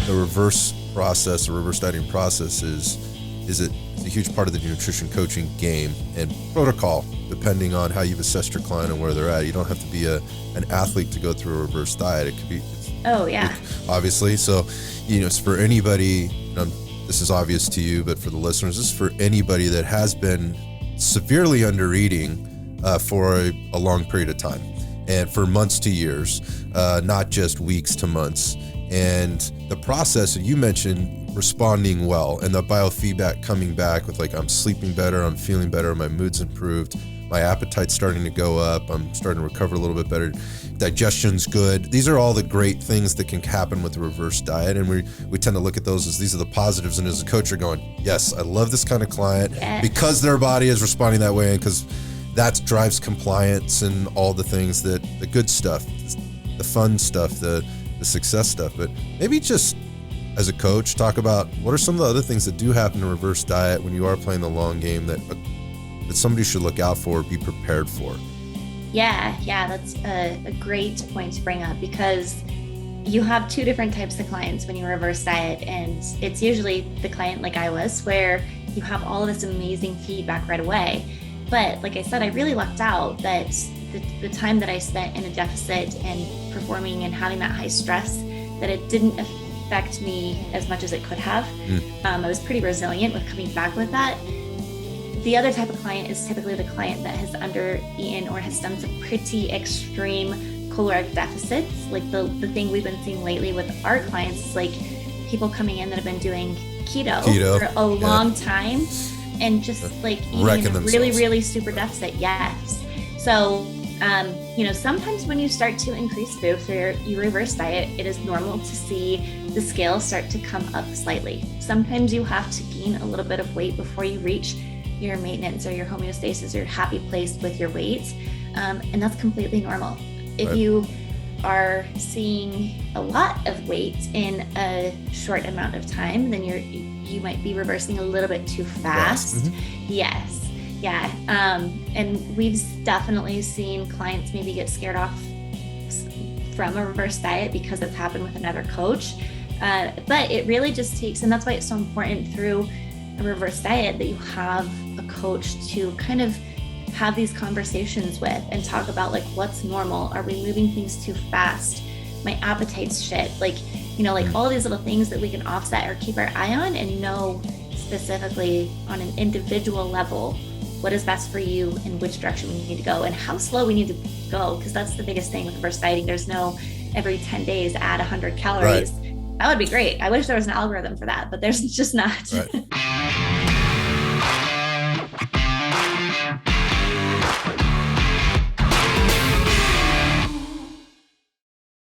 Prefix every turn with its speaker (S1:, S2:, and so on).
S1: the reverse process, the reverse dieting process is a huge part of the nutrition coaching game and protocol, depending on how you've assessed your client and where they're at. You don't have to be an athlete to go through a reverse diet. It could be, obviously. So, it's for anybody, this is obvious to you, but for the listeners, this is for anybody that has been severely under eating for a long period of time and for months to years, not just weeks to months. And the process that you mentioned, responding well, and the biofeedback coming back with like, I'm sleeping better, I'm feeling better, my mood's improved, my appetite's starting to go up, I'm starting to recover a little bit better, digestion's good. These are all the great things that can happen with the reverse diet. And we tend to look at those as these are the positives. And as a coach, you're going, yes, I love this kind of client because their body is responding that way, and because that drives compliance and all the things, that the good stuff, the fun stuff, the success stuff. But maybe just as a coach, talk about what are some of the other things that do happen in a reverse diet when you are playing the long game that somebody should look out for, be prepared for.
S2: Yeah, that's a great point to bring up, because you have two different types of clients when you reverse diet, and it's usually the client like I was, where you have all of this amazing feedback right away. But like I said, I really lucked out that the time that I spent in a deficit and performing and having that high stress, that it didn't affect me as much as it could have. I was pretty resilient with coming back with that. The other type of client is typically the client that has under-eaten or has done some pretty extreme caloric deficits. Like the thing we've been seeing lately with our clients is like people coming in that have been doing keto for a long time and just like eating in a really, really super deficit. Yes. So, sometimes when you start to increase food through your reverse diet, it is normal to see the scale start to come up slightly. Sometimes you have to gain a little bit of weight before you reach your maintenance or your homeostasis or your happy place with your weight. And that's completely normal. If you are seeing a lot of weight in a short amount of time, then you might be reversing a little bit too fast. Yes. Yeah. And we've definitely seen clients maybe get scared off from a reverse diet because it's happened with another coach. But it really just takes, and that's why it's so important through a reverse diet that you have a coach to kind of have these conversations with and talk about like, what's normal? Are we moving things too fast? My appetite's shit. Like all these little things that we can offset or keep our eye on and know specifically on an individual level what is best for you and which direction we need to go and how slow we need to go. Because that's the biggest thing with reverse dieting. There's no every 10 days add 100 calories. That would be great. I wish there was an algorithm for that, but there's just not.